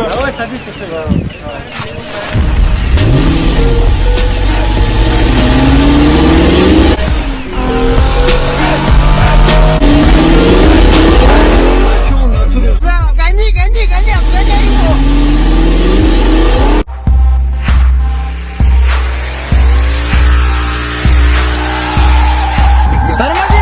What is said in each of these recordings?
Давай садись, посылай. Гони, гони, гони, обгоняй его! Тормози!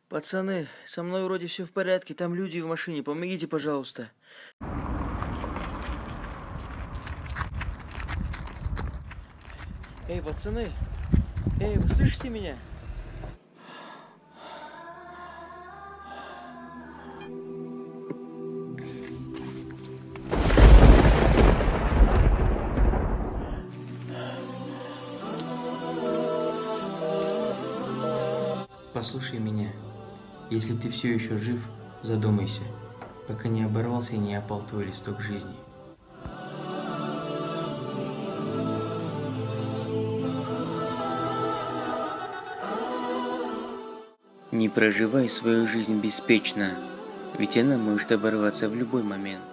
Пацаны, со мной вроде все в порядке, там люди в машине, помогите, пожалуйста. Эй, пацаны, эй, вы слышите меня? Послушай меня. Если ты все еще жив, задумайся, пока не оборвался и не опал твой листок жизни. Не проживай свою жизнь беспечно, ведь она может оборваться в любой момент.